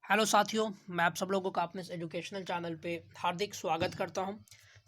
Hello साथियों, मैं आप सब लोगों का अपने इस एजुकेशनल चैनल पे हार्दिक स्वागत करता हूं।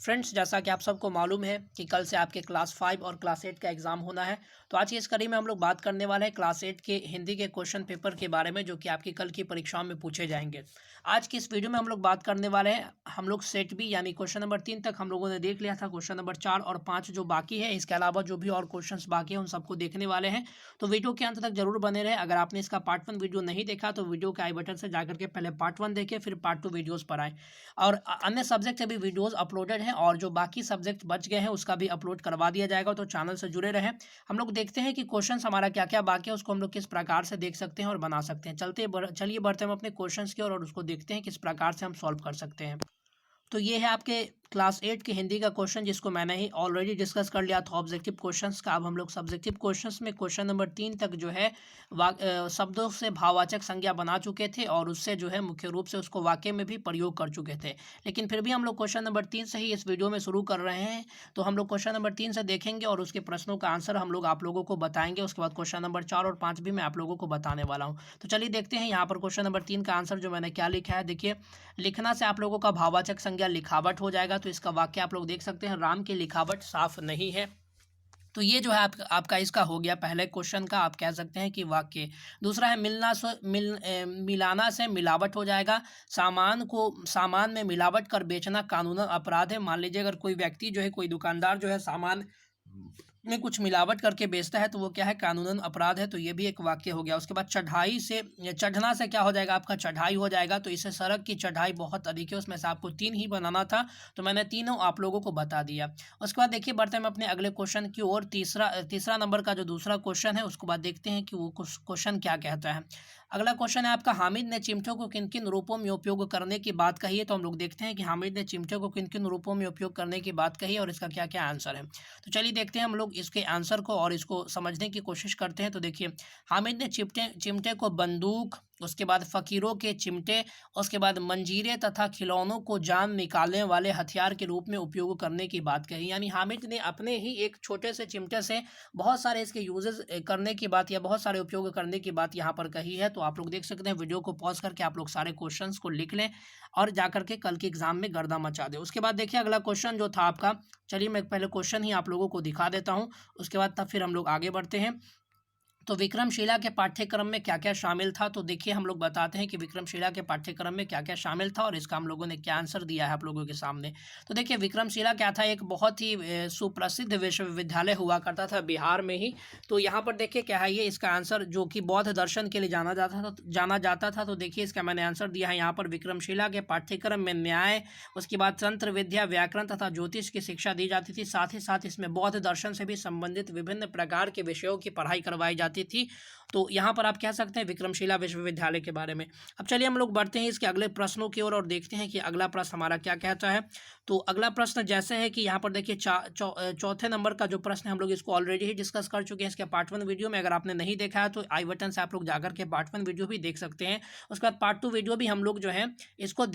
फ्रेंड्स, जैसा कि आप सबको मालूम है कि कल से आपके क्लास 5 और क्लास 8 का एग्ज़ाम होना है। तो आज की इस कड़ी में हम लोग बात करने वाले हैं क्लास 8 के हिंदी के क्वेश्चन पेपर के बारे में, जो कि आपकी कल की परीक्षाओं में पूछे जाएंगे। आज की इस वीडियो में हम लोग बात करने वाले हैं, हम लोग सेट बी यानी क्वेश्चन नंबर 3 तक हम लोगों ने देख लिया था। क्वेश्चन नंबर 4 और 5 जो बाकी है, इसके अलावा जो भी और क्वेश्चन बाकी है उन सबको देखने वाले हैं। तो वीडियो के अंत तक जरूर बने रहे। अगर आपने इसका पार्ट 1 वीडियो नहीं देखा तो वीडियो के आई बटन से जाकर के पहले पार्ट 1 देखें, फिर पार्ट 2 वीडियोस पर आए। और अन्य सब्जेक्ट से भी वीडियोस अपलोडेड हैं, और जो बाकी सब्जेक्ट बच गए हैं उसका भी अपलोड करवा दिया जाएगा। तो चैनल से जुड़े रहें। हम लोग देखते हैं कि क्वेश्चन हमारा क्या क्या बाकी है, उसको हम लोग किस प्रकार से देख सकते हैं और बना सकते हैं। चलिए बढ़ते हैं हम अपने क्वेश्चन की ओर और उसको देखते हैं किस प्रकार से हम सॉल्व कर सकते हैं। तो ये है आपके क्लास 8 की हिंदी का क्वेश्चन, जिसको मैंने ही ऑलरेडी डिस्कस कर लिया था ऑब्जेक्टिव क्वेश्चंस का। अब हम लोग सब्जेक्टिव क्वेश्चंस में क्वेश्चन नंबर 3 तक जो है शब्दों से भाववाचक संज्ञा बना चुके थे, और उससे जो है मुख्य रूप से उसको वाक्य में भी प्रयोग कर चुके थे। लेकिन फिर भी हम लोग क्वेश्चन नंबर 3 से ही इस वीडियो में शुरू कर रहे हैं। तो हम लोग क्वेश्चन नंबर 3 से देखेंगे और उसके प्रश्नों का आंसर हम लोग आप लोगों को बताएंगे। उसके बाद क्वेश्चन नंबर 4 और 5 भी मैं आप लोगों को बताने वाला हूँ। तो चलिए देखते हैं यहाँ पर क्वेश्चन नंबर 3 का आंसर जो मैंने क्या लिखा है। देखिए, लिखना से आप लोगों का भाववाचक संज्ञा लिखावट हो जाएगा। तो इसका वाक्य आप लोग देख सकते हैं, राम की लिखावट साफ नहीं है। तो ये जो है आपका इसका हो गया पहले क्वेश्चन का, आप कह सकते हैं कि वाक्य। दूसरा है मिलाना से मिलावट हो जाएगा। सामान में मिलावट कर बेचना कानूनन अपराध है। मान लीजिए अगर कोई व्यक्ति जो है, कोई दुकानदार जो है सामान में कुछ मिलावट करके बेचता है तो वो क्या है, कानूनन अपराध है। तो ये भी एक वाक्य हो गया। उसके बाद चढ़ना से क्या हो जाएगा, आपका चढ़ाई हो जाएगा। तो इससे सड़क की चढ़ाई बहुत अधिक है, उसमें से आपको 3 ही बनाना था, तो मैंने तीनों आप लोगों को बता दिया। उसके बाद देखिए, बढ़ते हैं हम अपने अगले क्वेश्चन की ओर। तीसरा नंबर का जो दूसरा क्वेश्चन है उसको बाद देखते हैं कि वो क्वेश्चन क्या कहता है। अगला क्वेश्चन है आपका, हामिद ने चिमटों को किन किन रूपों में उपयोग करने की बात कही है। तो हम लोग देखते हैं कि हामिद ने चिमटों को किन किन रूपों में उपयोग करने की बात कही है और इसका क्या क्या आंसर है। तो चलिए देखते हैं हम लोग इसके आंसर को और इसको समझने की कोशिश करते हैं। तो देखिए, हामिद ने चिमटे को बंदूक, उसके बाद फकीरों के चिमटे, उसके बाद मंजीरे तथा खिलौनों को जान निकालने वाले हथियार के रूप में उपयोग करने की बात कही। यानी हामिद ने अपने ही एक छोटे से चिमटे से बहुत सारे इसके यूजेस करने की बात या बहुत सारे उपयोग करने की बात यहाँ पर कही है। तो आप लोग देख सकते हैं, वीडियो को पॉज करके आप लोग सारे क्वेश्चंस को लिख लें और जाकर के कल के एग्जाम में गर्दा मचा दें। उसके बाद देखिए अगला क्वेश्चन जो था आपका, चलिए मैं पहले क्वेश्चन ही आप लोगों को दिखा देता हूँ, उसके बाद तब फिर हम लोग आगे बढ़ते हैं। तो विक्रमशिला के पाठ्यक्रम में क्या क्या शामिल था। तो देखिए, हम लोग बताते हैं कि विक्रमशिला के पाठ्यक्रम में क्या क्या शामिल था और इसका हम लोगों ने क्या आंसर दिया है आप लोगों के सामने। तो देखिए, विक्रमशिला क्या था, एक बहुत ही सुप्रसिद्ध विश्वविद्यालय हुआ करता था बिहार में ही। तो यहाँ पर देखिए क्या है, ये इसका आंसर जो कि बौद्ध दर्शन के लिए जाना जाता था। तो देखिए, इसका मैंने आंसर दिया है यहाँ पर, विक्रमशिला के पाठ्यक्रम में न्याय, उसके बाद तंत्र विद्या, व्याकरण तथा ज्योतिष की शिक्षा दी जाती थी। साथ ही साथ इसमें बौद्ध दर्शन से भी संबंधित विभिन्न प्रकार के विषयों की पढ़ाई करवाई जाती थी। तो यहाँ पर आप कह सकते हैं विक्रमशिला विश्वविद्यालय के बारे में। अब चलिए हम लोग बढ़ते हैं इसके अगले प्रश्नों की ओर और देखते हैं कि अगला प्रश्न हमारा क्या कहता है। तो अगला प्रश्न जैसे है कि यहाँ पर देखिए, चौथे नंबर का जो प्रश्न है हम लोग इसको ऑलरेडी ही डिस्कस कर चुके हैं इसके पार्ट 1 वीडियो में। अगर आपने नहीं देखा है तो आई बटन से आप लोग जाकर के पार्ट 1 वीडियो भी देख सकते हैं। उसके बाद पार्ट 2 वीडियो भी हम लोग जो है इसको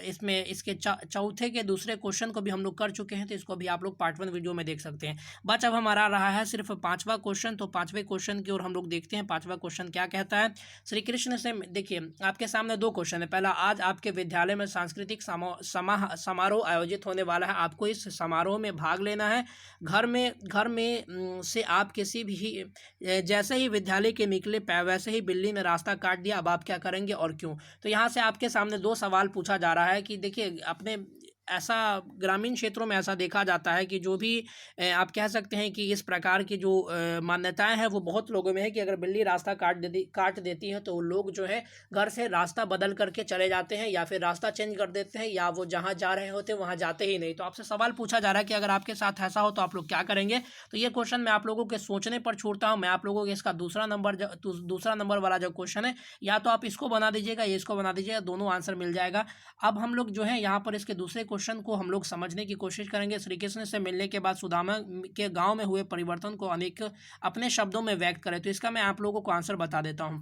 इसमें इसके चौथे के दूसरे क्वेश्चन को भी हम लोग कर चुके हैं, तो इसको भी आप लोग पार्ट 1 वीडियो में देख सकते हैं। बस अब हमारा रहा है सिर्फ 5वां क्वेश्चन। तो 5वें क्वेश्चन की ओर हम लोग देखते हैं। 5वां क्वेश्चन क्या कहता है। श्री कृष्ण से देखिए, आपके सामने 2 क्वेश्चन है। पहला, आज आपके विद्यालय में सांस्कृतिक समारोह आयोजित होने वाला है, आपको इस समारोह में भाग लेना है। घर में से आप किसी भी जैसे ही विद्यालय के निकले वैसे ही बिल्ली ने रास्ता काट दिया, अब आप क्या करेंगे और क्यों। तो यहाँ से आपके सामने 2 सवाल पूछा जा रहा है कि देखिए, अपने ऐसा ग्रामीण क्षेत्रों में ऐसा देखा जाता है कि जो भी आप कह सकते हैं कि इस प्रकार की जो मान्यताएं हैं वो बहुत लोगों में है कि अगर बिल्ली रास्ता काट देती है तो लोग जो है घर से रास्ता बदल करके चले जाते हैं, या फिर रास्ता चेंज कर देते हैं, या वो जहां जा रहे होते हैं वहां जाते ही नहीं। तो आपसे सवाल पूछा जा रहा है कि अगर आपके साथ ऐसा हो तो आप लोग क्या करेंगे। तो ये क्वेश्चन मैं आप लोगों के सोचने पर छोड़ता हूँ। मैं आप लोगों के इसका दूसरा नंबर वाला जो क्वेश्चन है, या तो आप इसको बना दीजिएगा या इसको बना दीजिएगा, दोनों आंसर मिल जाएगा। अब हम लोग जो है यहाँ पर इसके दूसरे क्वेश्चन को हम लोग समझने की कोशिश करेंगे। श्री कृष्ण से मिलने के बाद सुदामा के गांव में हुए परिवर्तन को अनेक अपने शब्दों में व्यक्त करें। तो इसका मैं आप लोगों को आंसर बता देता हूं।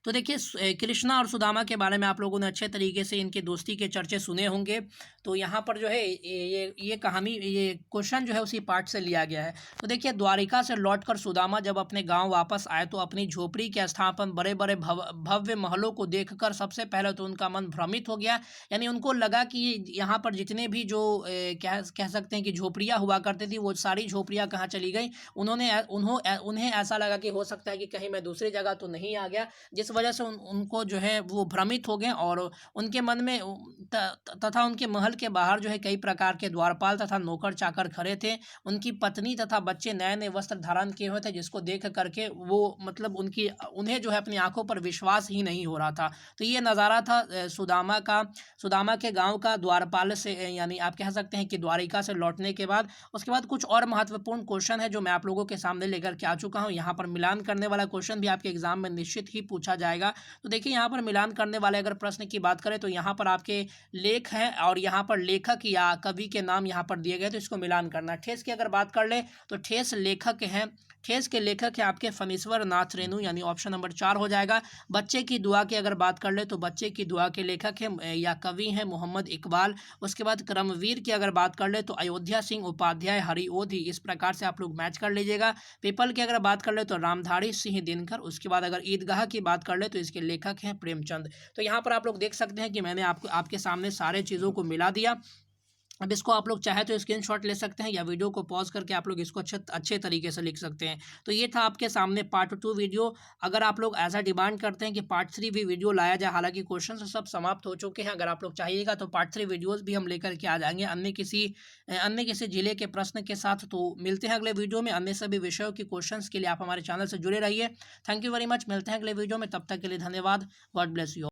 तो देखिए कृष्णा और सुदामा के बारे में आप लोगों ने अच्छे तरीके से इनकी दोस्ती के चर्चे सुने होंगे। तो यहाँ पर जो है ये कहानी, ये क्वेश्चन जो है उसी पार्ट से लिया गया है। तो देखिए द्वारिका से लौटकर सुदामा जब अपने गांव वापस आए तो अपनी झोपड़ी के स्थापन बड़े बड़े भव्य महलों को देखकर सबसे पहले तो उनका मन भ्रमित हो गया। यानी उनको लगा कि यहाँ पर जितने भी जो कह सकते हैं कि झोपड़ियाँ हुआ करती थी वो सारी झोपड़ियाँ कहाँ चली गई। उन्हें ऐसा लगा कि हो सकता है कि कहीं मैं दूसरी जगह तो नहीं आ गया, जिस वजह से उनको जो है वो भ्रमित हो गए। और उनके मन में तथा उनके महल के बाहर जो है कई प्रकार के द्वारपाल तथा नौकर चाकर खड़े थे। उनकी पत्नी तथा बच्चे नए नए वस्त्र धारण किए हुए थे, जिसको देख करके वो मतलब उन्हें जो है अपनी आंखों पर विश्वास ही नहीं हो रहा था। तो ये नज़ारा था सुदामा के गांव का द्वारपाल से, यानी आप कह सकते हैं कि द्वारिका से लौटने के बाद। उसके बाद कुछ और महत्वपूर्ण क्वेश्चन है जो मैं आप लोगों के सामने लेकर के आ चुका हूँ। यहाँ पर मिलान करने वाला क्वेश्चन भी आपके एग्जाम में निश्चित ही पूछा जाएगा। तो देखिए यहाँ पर मिलान करने वाले अगर प्रश्न की बात करें तो यहाँ पर आपके लेख हैं और यहाँ पर लेखक या कवि के नाम यहाँ पर दिए गए, तो इसको मिलान करना है। ठेस की अगर बात कर ले तो ठेस लेखक हैं, ठेस के लेखक है आपके फणीश्वर नाथ रेणु, यानी ऑप्शन नंबर 4 हो जाएगा। बच्चे की दुआ की अगर बात कर ले तो बच्चे की दुआ के लेखक है या कवि हैं मोहम्मद इकबाल। उसके बाद क्रमवीर की अगर बात कर ले तो अयोध्या सिंह उपाध्याय हरिओधी। इस प्रकार से आप लोग मैच कर लीजिएगा। पीपल की अगर बात कर ले तो रामधारी सिंह दिनकर। उसके बाद अगर ईदगाह की बात कर ले तो इसके लेखक हैं प्रेमचंद। तो यहाँ पर आप लोग देख सकते हैं कि मैंने आपके सामने सारे चीज़ों को मिला दिया। अब इसको आप लोग चाहे तो स्क्रीनशॉट ले सकते हैं या वीडियो को पॉज करके आप लोग इसको अच्छे तरीके से लिख सकते हैं। तो ये था आपके सामने पार्ट 2 वीडियो। अगर आप लोग ऐसा डिमांड करते हैं कि पार्ट 3 भी वीडियो लाया जाए, हालांकि क्वेश्चन सब समाप्त हो चुके हैं, अगर आप लोग चाहिएगा तो पार्ट 3 वीडियोज़ भी हम लेकर के आ जाएंगे अन्य किसी जिले के प्रश्न के साथ। तो मिलते हैं अगले वीडियो में अन्य सभी विषयों के क्वेश्चन के लिए। आप हमारे चैनल से जुड़े रहिए। Thank you very much. मिलते हैं अगले वीडियो में, तब तक के लिए धन्यवाद। God bless you.